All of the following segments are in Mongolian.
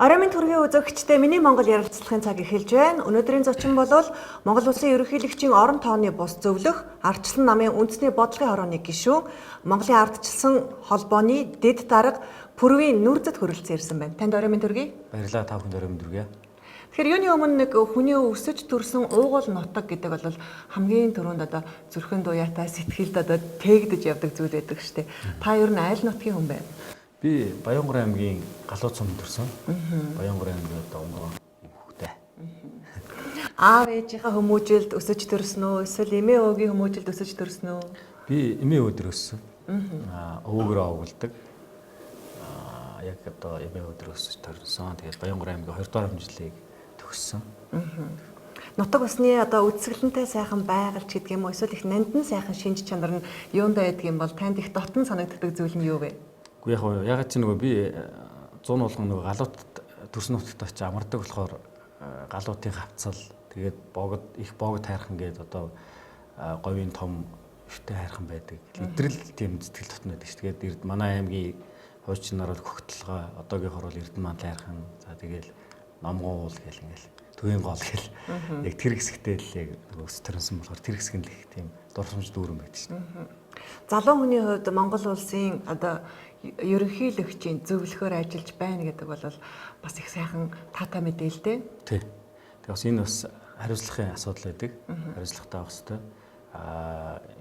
Оройн төргийн үзэгчдээ миний Монгол ярилцлагын цаг эхэлж байна. Өнөөдрийн зочин бол Монгол Улсын ерөнхийлөгчийн орон тооны бус зөвлөх, ардчлан намын үндэсний бодлогын хорооны гишүүн, Монголын ардчилсан холбооны дэд дарга Пүрвийн Нүрзэд хүрэлцэн ирсэн байна. Танд оройн төргий. Баярлалаа та бүхэнд оройн төргий. Тэгэхээр юуны өмнө нэг хүний өсөж төрсөн уугуул нутаг гэдэг бол хамгийн түрүүнд одоо зүрхэн дуяатай сэтгэлд одоо тээгдэж явдаг зүйл байдаг шүү дээ. Та ер нь айл нутгийн хүн байна? Би Баянгор аймгийн Галууц сумд төрсөн. Баянгор аймгийн одоо өнгөө хүүхдээ. Аав ээжийнхээ хүмүүжилд өсөж төрсөн үү? Эсвэл эмээ өвгийн хүмүүжилд өсөж төрсөн үү? Би эмээ өвдөр өссөн. Өвгөрөө овголдог. Яг одоо эмээ өвдөр өсөж төрсөн. Тэгээд Баянгор аймгийн 2 дугаар хэмжлэгийг төгссөн. Нутаг усны одоо үдсгэлэнтэй сайхан байгальч гэдэг юм уу? Эсвэл их нандин сайхан шинж чанар нь юундаа байдаг юм бол танд их дотн санагддаг зүйл нь юу вэ? Гэхдээ яг ч нөгөө би 100 болгон нөгөө галуут төрсөн нутагт очиж амардаг болохоор галуутын хавцал тэгээд их богд хайрхан гээд одоо говийн том өвтэй хайрхан байдаг. Идрэл тийм сэтгэл дотно байдаг шүү. Тэгээд манай аймгийн хуучнаар бол Хөхтөлгөө одоогийнхоор бол Эрдэнэ манлын хайрхан. За тэгээд Номгоо уул гэл ингээл Төвийн гол гэл яг тэр хэсэгтэй л яг өс төрсөн болохоор тэр хэсэг нь л их тийм дурсамж дүүрэн байдаг шүү. Залуу хүний хувьд Монгол улсын одоо ерөнхийлөгчийн зөвлөхөөр ажиллаж байна гэдэг бол бас их сайхан таатай мэдээлэлтэй. Тий. Тэгээ бас энэ бас хариуцлагын асуудал байдаг. Хариуцлагатай байх хэрэгтэй.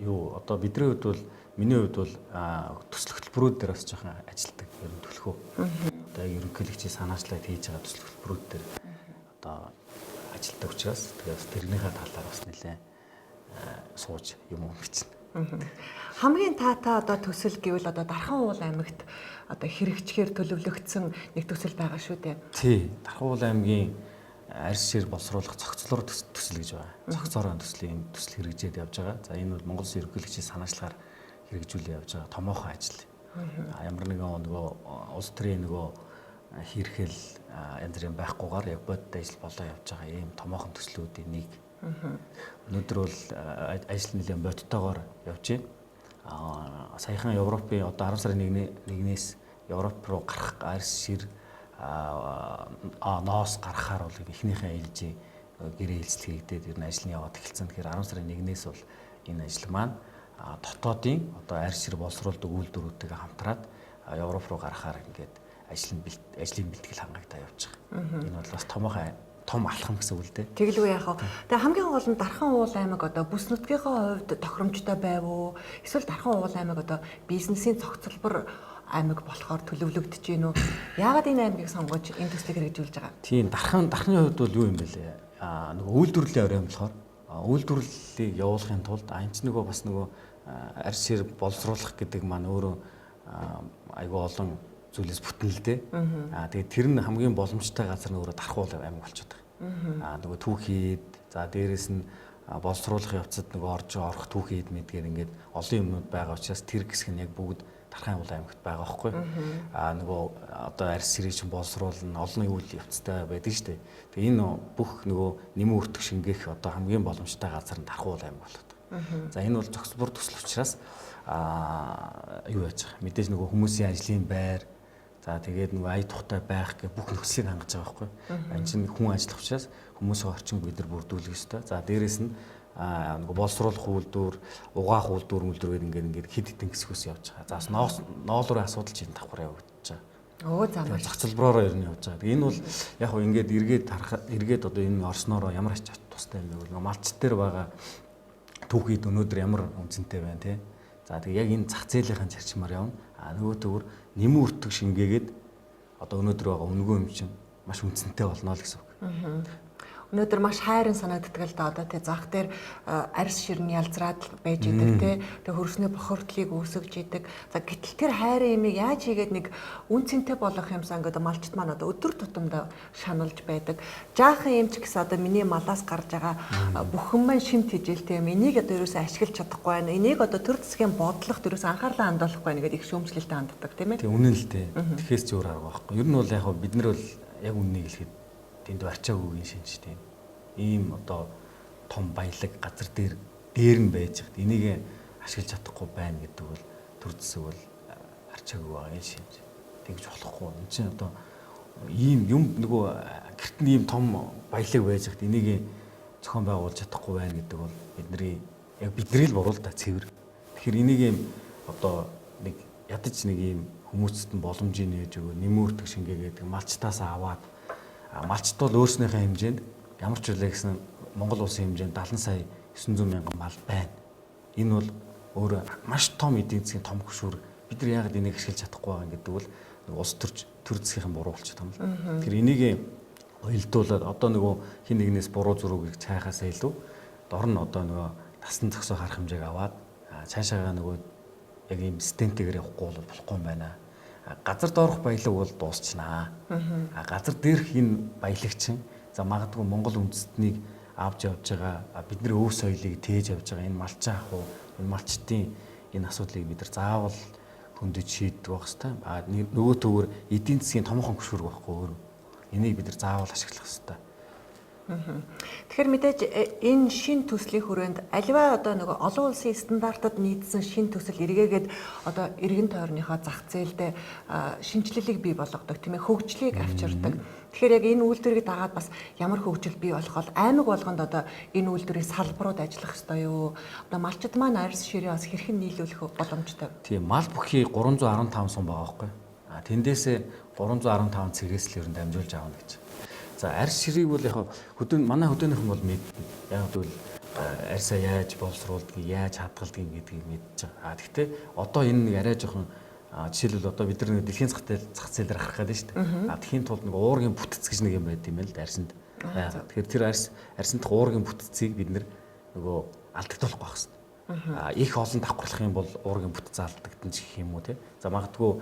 Юу одоо бидний хувьд бол миний хувьд бол төсөл хөтөлбөрүүд дээр бас жоохон ажилладаг ер нь төлхөө. Одоо ерөнхийлөгчийн санаачлагыг хийж байгаа төсөл хөтөлбөрүүд дээр одоо ажилладаг учраас тэгээ бас тэрнийхээ талаар бас нэлээд сууж юм бичнэ. Хамгийн таатай одоо төсөл гэвэл одоо Дархан уул аймагт одоо хэрэгжихээр төлөвлөгдсөн нэг төсөл байгаа шүү дээ. Тий. Дархан уул аймгийн арьс шир боловсруулах цогцлоор төсөл гэж байгаа. Цогцоороо төсөл хэрэгжээд явж байгаа. За энэ бол Монгол Улсын ерөнхийлөгчийн санаачлагаар хэрэгжүүлээ явж байгаа томоохон ажил. Ямар нэгэн нөгөө улс төрийн нөгөө хийрхэл янз бүрийн байхгүйгээр яг бодит ажил болоо явж байгаа ийм томоохон төслүүдийн нэг. Өнөөдөр бол ажил нэлээд бодиттойгоор явж байна. Саяхан Европын одоо 10 сарын 1-ээс Европ руу гарах арьс шир ноос гаргахаар бол эхнийхээ ээлжийн гэрээ хэлцэлгээд ер нь ажил нь яваад эхэлсэн. Тэгэхээр 10 сарын 1-ээс бол энэ ажил маань дотоодын одоо арьс шир боловсруулдаг үйлдвэрүүдтэйгээ хамтраад Европ руу гаргахаар ингээд ажлын бэлтгэл хангагдаа явж байгаа. Энэ бол бас том алхам гэсэн үг л дээ. Тэгэлгүй яах вэ? Тэгээ хамгийн гол нь Дархан уул аймаг одоо бүс нутгийнхаа хувьд тохиромжтой байв уу? Эсвэл Дархан уул аймаг одоо бизнесийн цогцлбор аймаг болохоор төлөвлөгдөж гин үү? Яагаад энэ аймгийг сонгож энэ төслийг хэрэгжүүлж байгаа? Тийм Дарханы хувьд бол юу юм бэ лээ? Нөгөө үйлдвэрлэлийн оройн болохоор үйлдвэрлэлийг явуулахын тулд анч нөгөө бас нөгөө арьс шир боловсруулах гэдэг маань өөрөө айгүй олон зүйлээс бүтэн л дээ. Тэгээд тэр нь хамгийн боломжтой газар нь өөрөө Дархан уул аймаг болчиход байгаа. Нөгөө түүхийд за дээрэс нь боловсруулах явцад нөгөө орох түүхийд мэдгээр ингээд олон юмнууд байгаа учраас тэр хэсэг нь яг бүгд Дархан уул аймагт байгаа байхгүй. Нөгөө одоо арьс ширийг чинь боловсруулна олон үйл явцтай байдаг шүү дээ. Тэгээ энэ бүх нөгөө нэмэн өртөх шингээх одоо хамгийн боломжтой газар нь Дархан уул аймаг болоод байгаа. За энэ бол зохицбор төсөл учраас юу яаж байгаа. Мэдээж нөгөө хүмүүсийн ажлын байр за тэгээд нөгөө ая тухтай байх гэх бүх нөхцөлийг хангаж байгаа байхгүй. Энэ чинь хүн ажиллах учраас хүмүүсийн орчинг бид нар бүрдүүлэх ёстой. За дээрэс нь нөгөө боловсруулах үйлдвэр, угаах үйлдвэр ингээд хэд хэдэн хэсгээс явж байгаа. За ноолрын асуудал чинь давхар явагдаж байгаа. За зохицолбороор ер нь явж байгаа. Энэ бол яг хөө ингээд эргээд одоо энэ орсноороо ямар ач тустай юм бэ? Нөгөө малч дээр байгаа түүхийд өнөөдөр ямар үнцэнтэй байна те. За тэгээ яг энэ зах зээлийн зарчмаар явна. Нөгөө төвөр нэмэн өртөг шингээгээд одоо өнөөдөр байгаа өнгөө юм чинь маш үнцэнтэй болно л гэсэн үг. Өнөөдөр маш хайрын санагддаг л да одоо тий зах дээр арьс ширний ялзраад байж идэг тий тэг хөрсний бохирдлыг үүсгэж идэг. За гэтэл тэр хайрын имийг яаж хийгээд нэг үнцэнтэй болгох юмсан гэдэг малчт маань одоо өдөр тутамдаа шаналж байдаг. Жаахан юм ч гэсэн одоо миний малаас гарч байгаа бүхэн маань шимт хижээлтэй юм. Энийг одоо ерөөсөө ашиглаж чадахгүй байна. Энийг одоо төр засгийн бодлогот ерөөсөө анхаарлаа хандуулахгүй байна гэдэг их шүүмжлэлтэй ханддаг тийм ээ. Тэг үнэн л дээ. Тэгэхээр ч өөр арга байхгүй. Ер нь бол яг бид нар бол яг үннийг хэлэхэд тэнд барчаа үгийн шинж тийм ийм одоо том баялаг газар дээр нь байж хад энийг ашиглаж чадахгүй байна гэдэг бол төр зэсэг бол арчаагүй байгаа энэ шинж. Тэгж болохгүй. Энд чинь одоо ийм юм нөгөө гэрт нь ийм том баялаг байж хад энийг зохион байгуулж чадахгүй байна гэдэг бол бидний л буруу л да цэвэр. Тэгэхээр энийг ийм одоо нэг ядаж нэг ийм хүмүүст нь боломжийг нээж өгөө нэмүүртэг шингээгээд малчтаас аваад малчт бол өөрснийхээ хэмжээнд ямар ч үлээ гэсэн Монгол улсын хэмжээнд 70 сая 900 мянган мал байна. Энэ бол өөр маш том эдийн засгийн том хөшүүр. Бид нар яагаад энийг ашиглаж чадахгүй байгаа гэдэг бол улс төр засгийн буруу болчиход юм л. Тэгэхээр энийг уялдуулаад одоо нөгөө хин нэгнээс буруу зургийг цайхаас илүү дор нь одоо нөгөө тасн зөксөө харах хэмжээг аваад цаашаага нөгөө яг ийм системтэйгээр явахгүй бол болохгүй юм байна. Газар доорх баялаг бол дуусчихнаа. Газар дээрх энэ баялагчин за магадгүй Монгол үндэстнийг авч явж байгаа бидний өв соёлыг тээж явж байгаа энэ малчин ах уу энэ малчтын энэ асуудлыг бид нар заавал хөндөж шийддэг байх хэрэгтэй. Нөгөө төвөр эдийн засгийн томхон хөшүүрэг байхгүй өөр. Энийг бид нар заавал ашиглах хэрэгтэй. Тэгэхээр мэдээж энэ шин төслийн хүрээнд аливаа одоо нөгөө олон улсын стандартад нийцсэн шин төсөл эргээгээд одоо иргэн тойрныхоо зах зээлдээ шинжилэлийг бий болгодог тийм ээ хөгжлийг авчирдаг. Тэгэхээр яг энэ үйлдвэрийг дагаад бас ямар хөгжил бий болох бол аймаг болгонд одоо энэ үйлдвэрийн салбарууд ажиллах ёстой юу? Одоо малчид маань арьс ширээ бас хэрхэн нийлүүлэх боломжтой? Тийм мал бүхий 315 сум байгаа байхгүй. Тэндээсээ 315 цэгээс л ер нь дамжуулж аавна гэж. За арьс ширийг бол яг манай хөдөөнийхэн бол мэднэ. Яг бол арьсаа яаж боловсруулдаг, яаж хадгалдаг гэдгийг мэдж байгаа. Гэхдээ одоо энэ нэг арай жоохон жишээлбэл одоо бид нар дэлхийн зах зээлээр харах гэдэг шүү дээ. Тэхийн тулд нэг уургийн бүтц гэж нэг юм байд юм байл арьсанд. Тэгэхээр тэр арьсанд уургийн бүтцийг бид нөгөө алдагдуулахгүй байх хэрэгтэй. Их олон давхарлах юм бол уургийн бүтц алдагдана ч гэх юм уу те. За магадгүй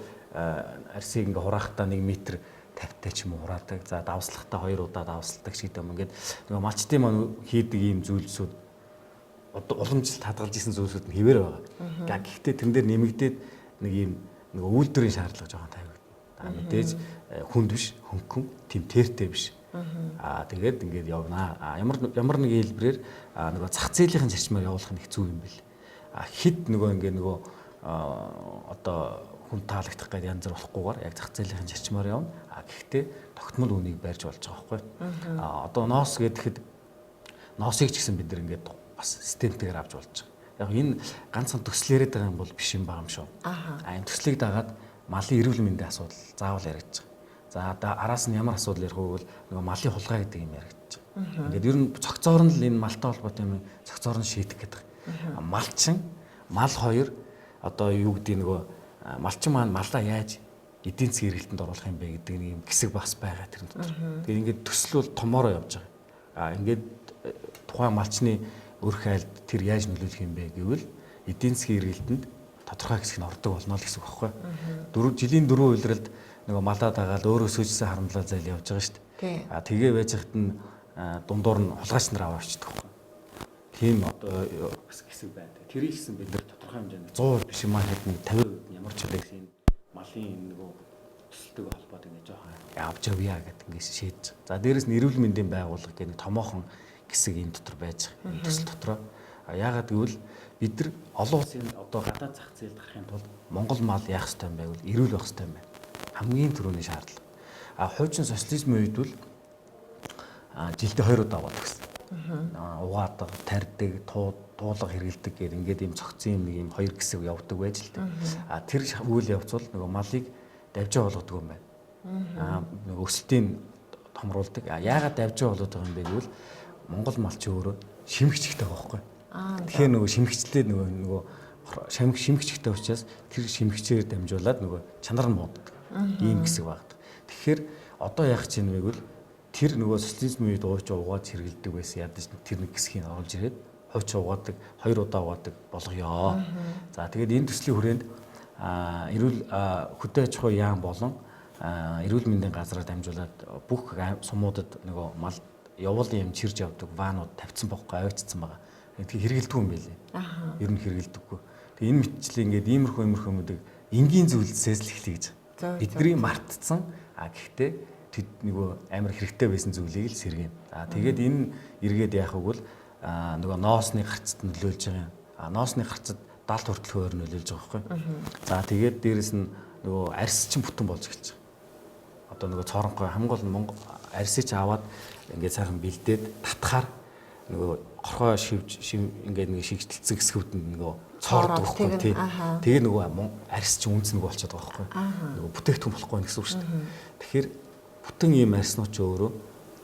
арьсыг ингээ хураахтаа 1 метр 50-тай ч юм уу хураадаг. За давслахтаа 2 удаа давсалдаг ч гэдэг юм. Ингээд нөгөө малчтын маань хийдэг ийм зүйлсүүд уламжилт хадгалж исэн зүйлсүүд нь хэвээр байгаа. Гэхдээ тэрэн дээр нэмэгдээд нэг ийм нөгөө үйлдвэрийн шаардлага жоохон тавигдана. Мэдээж хүнд биш, хөнгөн, тийм тэртэй биш. Тэгээд ингээд явнаа. Ямар нэг хэлбэрээр нөгөө зах зээлийн зарчмаар явуулах нь их зүг юм бэл. Хэд нөгөө ингээд нөгөө одоо хүн таалагдах гэдэг янз бүр болохгүйгээр яг зах зээлийн зарчмаар явна. Гэхдээ тогтмол үнийг барьж болж байгаа байхгүй. Одоо ноос гэхэд ноосыг ч гэсэн бид нар ингээд бас системтэйгээр авч болж байгаа. Яг энэ ганцхан төсөл яриад байгаа юм бол биш юм байгаа юм шүү. Энэ төслийг дагаад малын эрүүл мэндийн асуудал заавал яригдж байгаа. За араас нь ямар асуудал ярих вэ гэвэл нөгөө малын хулгай гэдэг юм яригдж байгаа. Ингээд ер нь цогцоор нь л энэ малтай холбоотой юм цогцоор нь шийдэх гэдэг. Малчин, мал хоёр одоо юу гэдэг нөгөө малчин маань малаа яаж эдийн засгийн эргэлтэнд оруулах юм бэ гэдэг нэг юм хэсэг бас байгаа тэр дотор. Тэгээд ингээд төсөл бол томоороо явж байгаа. Ингээд тухайн малчны өрх айлд тэр яаж нөлөөлөх юм бэ гэвэл эдийн засгийн эргэлтэнд тодорхой хэсэг нь ордог болно л гэсэн үг байхгүй. Жилийн 4 үйлрэлд нөгөө малаа дагаад өөрөө сүйжсэн харамлал зайл явж байгаа шүү дээ. Тэгээ байж хат нь дундуур нь хулгайч нар аваа авчдаг байхгүй. Тийм одоо хэсэг байна. Тэрийг гэсэн бид нар тодорхой хэмжээнд 100% биш юм аа хэд нэг 50% ямар ч үлээс энэ малын нөгөө төсөлтөг холбоотой нэг жоохон авч явъя гэдэг ингээд шийдэж. За дээрэс нь эрүүл мэндийн байгууллага гэх нэг томоохон хэсэг энэ дотор байж байгаа. Энэ төсөл дотроо. Яагаад гэвэл бид нар олон улсын одоо гадаад зах зээлд гарахын тулд Монгол мал яах ёстой юм бэ гэвэл эрүүл байх ёстой юм байна. Хамгийн түрүүний шаардлага. Хуучин социализмын үед бол жилдээ 2 удаа аваад гэсэн. Угаадаг, тарьдаг, туулга хэрэгэлдэг гэдэг ингээд ийм цогцсон юм нэг ийм 2 хэсэг явдаг байж л дээ. Тэр үйл явц бол нөгөө малыг давжаа болгодог юм байна. Нөгөө өсөлтийн томруулдаг. Яагаад давжаа болгоод байгаа юм бэ гэвэл Монгол малч өөрөө шимэгчтэй байгаа байхгүй. Тэгэхээр нөгөө шимэгчлээ нөгөө шимэгчтэй учраас тэр шимэгчээр дамжуулаад нөгөө чанар нь мууддаг. Ийм хэсэг багт. Тэгэхээр одоо яах гэж юм бэ гэвэл тэр нөгөө социализмын үед ууч угаад хэрэгэлдэг байсан ядаж тэр нэг хэсгийг оруулж ирээд хууч угаадаг 2 удаа угаадаг болгоё. За тэгээд энэ төслийн хүрээнд эрүүл хөдөө аж ахуй яам болон эрүүл мэндийн газраар дамжуулаад бүх сумуудад нөгөө мал явуулын юм чирж явдаг ваанууд тавьсан бохгүй аваачсан байгаа. Тэгээ хэрэгэлдэг юм байлээ. Ер нь хэрэгэлдэггүй. Тэгээ энэ мэтчлээ ингээд иймэрхүү юмдаг энгийн зүйлсээс л эхлэе гэж. Бидний мартцсан гэхдээ тэд нөгөө амар хэрэгтэй байсан зүйлийг л сэргэн. Тэгээд энэ эргээд яах вэ гэвэл нөгөө ноосны гарцад нөлөөлж байгаа юм. Ноосны гарцад 70 хүртэл хөвөр нөлөөлж байгаа байхгүй. За тэгээд дээрэс нь нөгөө арьс чинь бүтэн болж эхэлж байгаа. одоо нөгөө цоронхой хамгийн гол нь Монгол арьсыг аваад ингээд сайхан бэлдээд татхаар нөгөө горхоо ингээд нэг шигтэлцэн хэсгүүд нь нөгөө цоордог байхгүй тий. Тэгээ нөгөө арьс чинь үнц нөгөө болчиход байгаа байхгүй. Нөгөө бүтээгдэхүүн болохгүй гэсэн үг шүү дээ. Тэгэхээр бүтэн ийм арьснууд ч өөрөө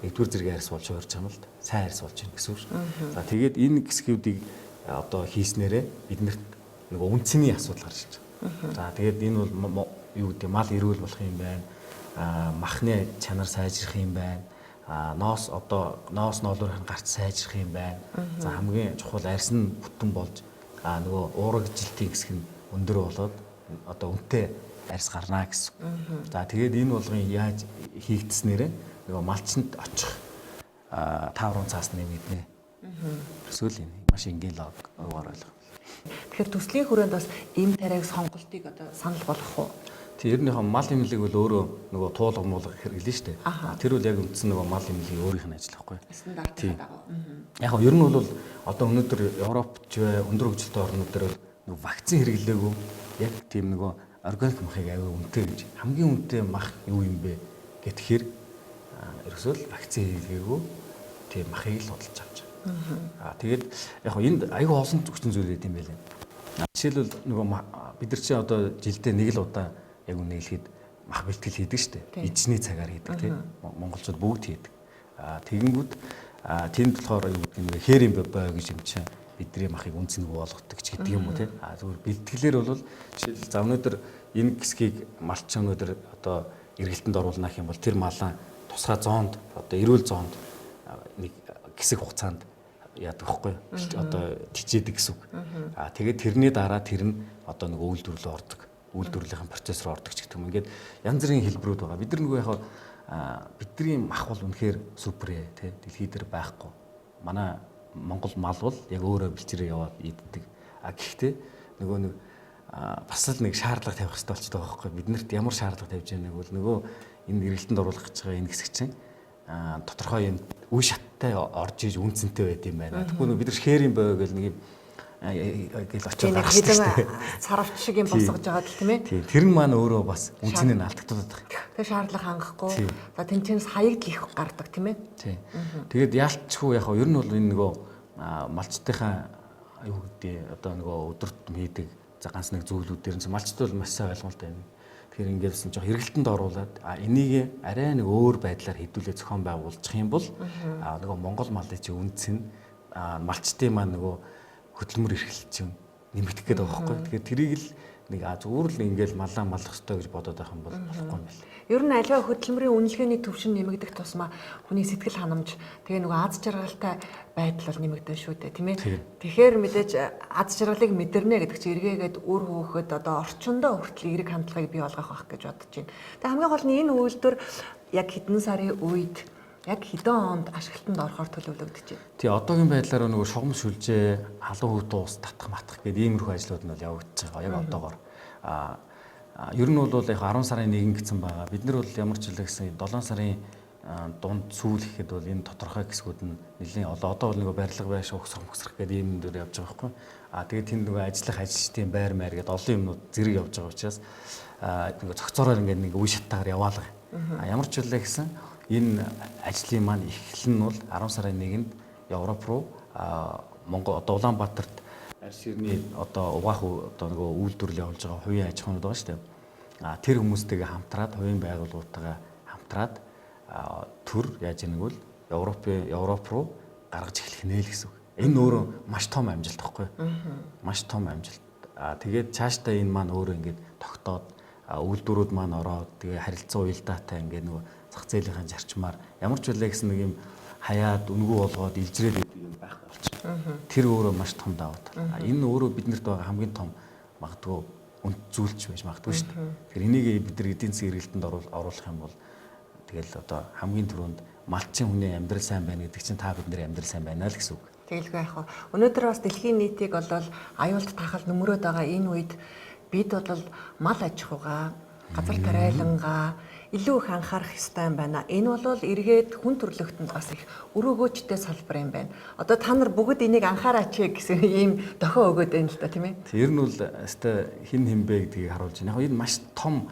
нэгдүгээр зэргийн арьс болж хувирч байгаа юм л да. Сайн арьс болж байна гэсэн үг шүү. За тэгээд энэ хэсгүүдийг одоо хийснээрээ биднэрт нөгөө үнцний асуудал гарч ирж байгаа. За тэгээд энэ бол юу гэдэг мал эрүүл болох юм байна. Махны чанар сайжрах юм байна. Ноос ноолуурын гарц сайжрах юм байна. За хамгийн чухал арьс нь бүтэн болж нөгөө уураг жилтийн хэсэг нь өндөр болоод одоо үнэтэй арьс гарнаа гэсэн. За тэгээд энэ болгон яаж хийгдснээрээ нөгөө малчинд очих тааврын цаас нэмэгдэнэ. Эсвэл энэ маш энгийн логоор ойлгох. Тэгэхээр төслийн хүрээнд бас ийм тариаг сонголтыг одоо санал болгох уу? Тэр нь мал имлэг бол өөрөө нөгөө туулга муулга хэрэглэн шүү дээ. Тэр бол яг үндсэн нөгөө мал имлэг өөрийнх нь ажил байхгүй. Стандарттай дагав. Яг нь ер нь бол одоо өнөөдөр Европч өндөр хөгжилтэй орнууд дээр нөгөө вакцин хэрэглээгүй яг тийм нөгөө органик махыг аваа үнэтэй гэж хамгийн үнэтэй мах юу юм бэ гэхээр ерөөсөө л вакцин хэрэглээгүй тийм махыг л худалдаж авч байгаа. Тэгээд яг энд аюу олон хүчин зүйл байт юм байлаа. Жишээлбэл нөгөө бид нар чинь одоо жилдээ нэг л удаа яг үнэ хэлэхэд мах бэлтгэл хийдэг шүү дээ. Ижний цагаар хийдэг тийм. Монголчууд бүгд хийдэг. Тэгэнгүүт тэнд болохоор юу гэдэг нь хээрийн бой гэж юм чинь бидний махыг үнцнийг болгодог ч гэдэг юм уу тийм. Зүгээр бэлтгэлээр бол жишээлбэл за өнөөдөр энэ хэсгийг малчин өнөөдөр одоо эргэлтэнд оруулнах юм бол тэр малаа тусгай зоонд одоо эрүүл зоонд нэг хэсэг хугацаанд яадаг байхгүй одоо тижээдэг гэсэн үг. Тэгээд тэрний дараа тэр нь одоо нэг үйлдвэрлэлд ордог. Үйлдвэрлэлийн процесс руу ордог ч гэдэг юм. Ингээд янз бүрийн хэлбэрүүд байгаа. Бид нар нөгөө яг бидний мах бол үнэхээр супер тий дэлхий дээр байхгүй. Манай Монгол мал бол яг өөрөө бэлчээрээ яваад иддэг. Гэхдээ нөгөө нэг бас л нэг шаардлага тавих хэрэгтэй болчихдог байгаа байхгүй. Биднэрт ямар шаардлага тавьж байгааг бол нөгөө энэ эргэлтэнд оруулах гэж байгаа энэ хэсэг чинь тодорхой юм үе шаттай орж иж үнцэнтэй байд юм байна. Тэгэхгүй бид нар шэрийн бой гэл нэг юм гэл очиж гарах шүү дээ. Сарвч шиг юм босгож байгаа гэх тийм ээ. Тийм. Тэр нь маань өөрөө бас үнцнийг алдагдаад байгаа. Тэгээ шаардлага хангахгүй. За тэмцээнээс хаягдл их гардаг тийм ээ. Тийм. Тэгээд яалтчгүй яг ер нь бол энэ нөгөө малчтынхаа юу гэдэг одоо нөгөө өдөрт хийдэг за ганц нэг зүйлүүд дээр нь малчтууд бол маш сайн ойлголттой байна. Тэгэхээр ингэсэн жоох эргэлтэнд оруулаад энийг арай нэг өөр байдлаар хэдүүлээ зохион байгуулчих юм бол нөгөө Монгол малын чи үнц нь малчтын маань нөгөө хөдөлмөр эрхлэл чинь нэмэгдэх гээд байгаа байхгүй. Тэгэхээр тэрийг л нэг зүгээр л ингээл малаа малах хэрэгтэй гэж бодоод байх юм бол болохгүй юм байна. Ер нь аливаа хөдөлмөрийн үнэлгээний төвшин нэмэгдэх тусмаа хүний сэтгэл ханамж тэгээ нөгөө аз жаргалтай байдал бол нэмэгдэн шүү дээ тийм ээ. Тэгэхээр мэдээж аз жаргалыг мэдэрнэ гэдэг чинь эргээгээд үр хөөхөд одоо орчиндөө хүртэл эерэг хандлагыг бий болгох байх гэж бодож байна. Тэгээ хамгийн гол нь энэ үйлдвэр яг хэдэн сарын үед яг хэдэн онд ашиглалтанд орохоор төлөвлөгдөж байна. Тий одоогийн байдлаар нөгөө шугам шүлжээ, халуун хөвд уус татах матах гэдэг иймэрхүү ажлууд нь бол явагдаж байгаа. Яг одоогоор ер нь бол яг 10 сарын 1 гэсэн байгаа. Бид нар бол ямар ч хэлээ гэсэн 7 сарын дунд сүүл гэхэд бол энэ тодорхой хэсгүүд нь нэлийн одоо бол нөгөө барилга байш ухсрах гэдэг ийм дөр явж байгаа байхгүй. Тэгээд тэнд нөгөө ажиллах ажилчдын байр маяр гэдэг олон юмнууд зэрэг явж байгаа учраас нөгөө цогцоороор ингээд нэг үе шаттайгаар яваалга. Ямар ч хэлээ гэсэн энэ ажлын маань эхлэл нь бол 10 сарын 1-нд Европ руу Монгол одоо Улаанбаатарт арьс ширний одоо угаах одоо нөгөө үйлдвэрлэл явуулж байгаа хувийн аж ахуйнууд байгаа шүү дээ. Тэр хүмүүстэйгээ хамтраад хувийн байгууллагуудтайгаа хамтраад төр яаж ийнэг бол Европ руу гаргаж эхлэх нэ л гэсэн үг. Энэ өөрөө маш том амжилт байхгүй юу? Маш том амжилт. Тэгээд цаашдаа энэ маань өөрөө ингээд тогтоод үйлдвэрүүд маань ороод тэгээ харилцаа уялдаатай ингээд нөгөө зах зээлийн зарчмаар ямар ч үлээ гэсэн нэг юм хаяад үнгүү болгоод илжрээд байдаг юм байхгүй болчих. Тэр өөрөө маш том давуу тал. Энэ өөрөө биднэрт байгаа хамгийн том магадгүй үнд зүйлч байж магадгүй шүү дээ. Тэгэхээр энийг бид нар эдийн засгийн эргэлтэнд оруулах юм бол тэгэл одоо хамгийн түрүүнд малчин хүний амьдрал сайн байна гэдэг чинь та бидний амьдрал сайн байна л гэсэн үг. Тэгэлгүй яах вэ? Өнөөдөр бас дэлхийн нийтийг болол аюулт тахал нөмрөөд байгаа энэ үед бид бол мал аж ахуйгаа, газар тариалангаа илүү их анхаарах ёстой юм байна. Энэ бол эргээд хүн төрлөختөнд бас их өрөөгөөчтэй салбар юм байна. Одоо та нар бүгд энийг анхаараач гэсэн ийм дохио өгөөд байна л да тийм ээ. Тэр нь бол өстой хин хэмбэ гэдгийг харуулж байна. Яг энэ маш том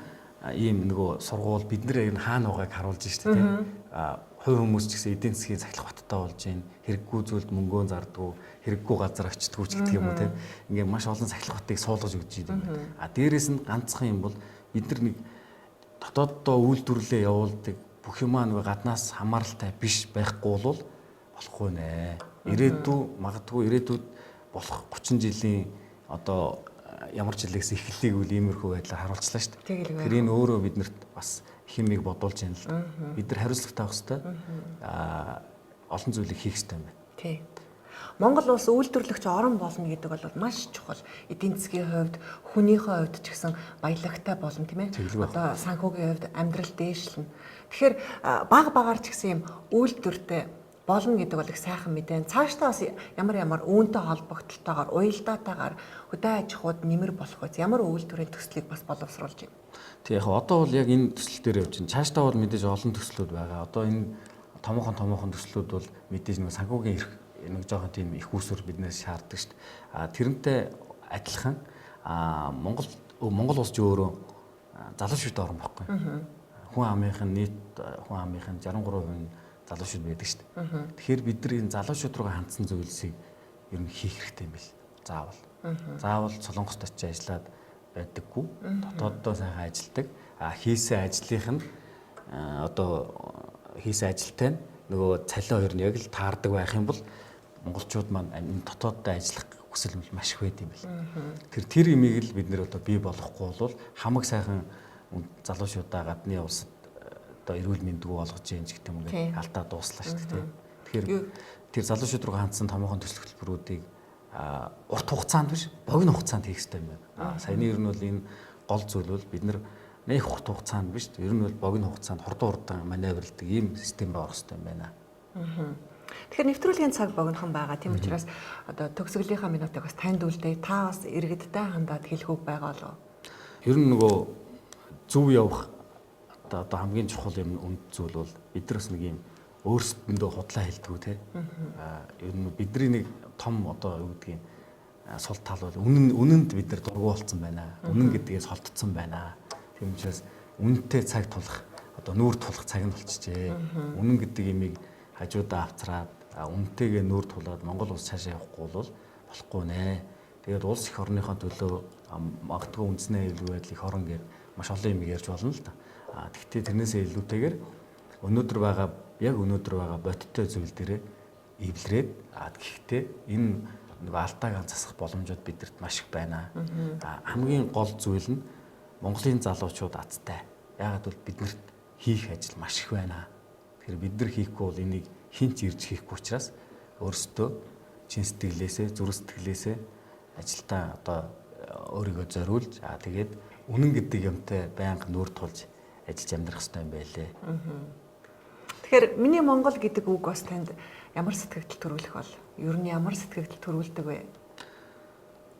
ийм нөгөө сургууль бид нэр энэ хаана байгааг харуулж штэ тий. Хувь хүмүүс ч гэсэн эдийн засгийн сахилах баттай болж байна. Хэрэггүй зүйлд мөнгөө зардггүй, хэрэггүй газар очтгүй ч гэдэг юм уу тий. Ингээ маш олон сахилах батыг суулгаж өгч идэв юм байна. Дээрээс нь ганцхан юм бол бид нар нэг дотооддоо үйлдвэрлэлээ явуулдаг бүх юмаа нөгөө гаднаас хамааралтай биш байхгүй бол болохгүй нэ. Магадгүй ирээдүйд болох 30 жилийн одоо ямар ч жилээс эхлэлийг үл иймэрхүү байдлаар харуулчлаа шүү дээ. Тэр энэ өөрөө биднэрт бас химиг бодуулж байна л. Бид нар хариуцлагатай байх хэрэгтэй. Олон зүйлийг хийх хэрэгтэй юм байна. Тий. Монгол улс үйлдвэрлэгч орн болно гэдэг бол маш чухал. Эдийн засгийн хувьд, хүнийхээ хувьд ч гэсэн баялагтай болно тийм ээ. Одоо санхүүгийн хувьд амьдрал дээшлэн. Тэгэхээр багаар ч гэсэн юм үйлдвэртэй болно гэдэг бол их сайхан мэдээ. Цаашдаа бас ямар үүнтэй холбогдлолтойгоор, уялдаатайгаар хөдөө аж ахуйд нэмэр болох үз. Ямар үйлдвэрийн төслийг бас боловсруулж байна. Тэг яг одоо бол яг энэ төсөл дээр явж байна. Цаашдаа бол мэдээж олон төслүүд байгаа. Одоо энэ томоохон төслүүд бол мэдээж нэг санхүүгийн эрх нэг жоохон тийм их усүр биднээс шаарддаг шүү дээ. Тэрнтэй адилхан Монгол улс ч өөрөө залуучуудын орн байхгүй. Хүн амынхын нийт хүн амынхын 63% залуучууд байдаг шүү дээ. Тэгэхээр бид нар энэ залуучууд руу хандсан зүйлсийг ер нь хийх хэрэгтэй юм бэл. Заавал Солонгост очиж ажиллаад байдаггүй. Дотооддоо сайхан ажилдаг. Хийсэн ажлынх нь хийсэн ажилтай нь нөгөө цалин хоёр нь яг л таардаг байх юм бол монголчууд маань энэ дотооддоо ажиллах хүсэл маш их байд юм бэл. Тэр имийг л бид нэр одоо бий болохгүй бол хамаг сайхан залуучуудаа гадны улсад одоо эрүүл мэндгүй болгож юм ч гэдэг юм ингээд алдаа дууслаа шүү дээ. Тэгэхээр тэр залуучууд руу хандсан томоохон төсөл хөтөлбөрүүдийг урт хугацаанд биш богино хугацаанд хийх хэрэгтэй юм байна. Саяны ер нь бол энэ гол зүйл бол бид нар нэг урт хугацаанд биш ер нь бол богино хугацаанд хурдан маневрлдаг ийм систем байх хэрэгтэй юм байна. Тэгэхээр нэвтрүүлгийн цаг богинохон байгаа. Тийм учраас одоо төгсгөлийнхаа минутыг бас танд үлдээ. Та бас иргэдтэй хандаад хэлэх үг байгаа болов уу? Ер нь нөгөө зөв явах одоо хамгийн чухал юм үнд зүйл бол бид нар бас нэг юм өөрсдөндөө худлаа хэлдэг те. Ер нь бидний нэг том одоо юу гэдгийг сул тал бол үнэнд бид нар дургуулсан байна. Үнэн гэдгээс холдсон байна. Тийм учраас үнэтэй цаг тулах одоо нүүр тулах цаг нь болчихжээ. Үнэн гэдэг имийг хажуудаа авцраад үнэтэйгээ нүүр тулаад Монгол улс цаашаа явахгүй бол болохгүй нэ. Тэгээд улс их орныхоо төлөө магадгүй үндэснээ илүү байдал их орон гэдэг маш олон юм ярьж болно л да. Гэхдээ тэрнээсээ илүүтэйгээр өнөөдөр байгаа бодиттой зүйл дээрээ эвлэрээд гэхдээ энэ нэг алдааг засах боломжууд бидэрт маш их байна. Хамгийн гол зүйл нь Монголын залуучууд азтай. Яагаад бол биднэрт хийх ажил маш их байна. Тэгэхээр бид нар хийхгүй бол энийг хинч ирж хийхгүй учраас өөрсдөө чин сэтгэлээсээ, зүрх сэтгэлээсээ ажилдаа одоо өөрийгөө зориулж тэгээд үнэн гэдэг юмтай байнга нүүр тулж ажиллаж амьдрах хэрэгтэй юм байлээ. Тэгэхээр миний Монгол гэдэг үг бас танд ямар сэтгэгдэл төрүүлэх бол? Ер нь ямар сэтгэгдэл төрүүлдэг вэ?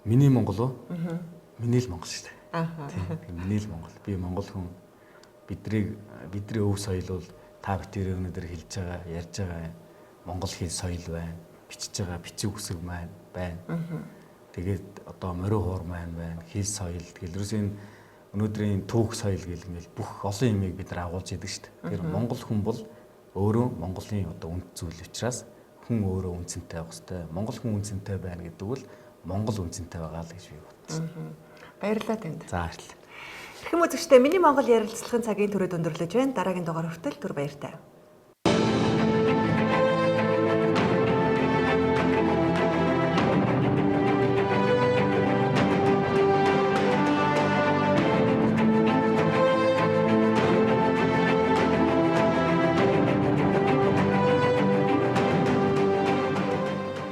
Миний Монгол уу? Миний л Монгол шүү дээ. Тийм, миний л Монгол. Би Монгол хүн. Бидний өв соёл бол та битэрээ өнөөдөр хэлж байгаа, ярьж байгаа монгол хэл соёл байна. Бичиж байгаа бичиг үсэг байна. Тэгээд одоо морин хуур байна. Хэл соёл гэлрүүсийн өнөөдрийн түүх соёл гэл ингээл бүх олон юмыг бид нар агуулж яадаг шүү дээ. Тэр монгол хүн бол өөрөө Монголын одоо үнд зүйл учраас хүн өөрөө үнцэнтэй байх хэрэгтэй. Монгол хүн үнцэнтэй байна гэдэг бол Монгол үнцэнтэй байгаа л гэж би бодсон. Баярлалаа танд. За баярлалаа. Хэрхэн үзэгчтэй миний Монгол ярилцлагын цагийн түрээд өндөрлөж байна. Дараагийн дугаар хүртэл түр баяртай.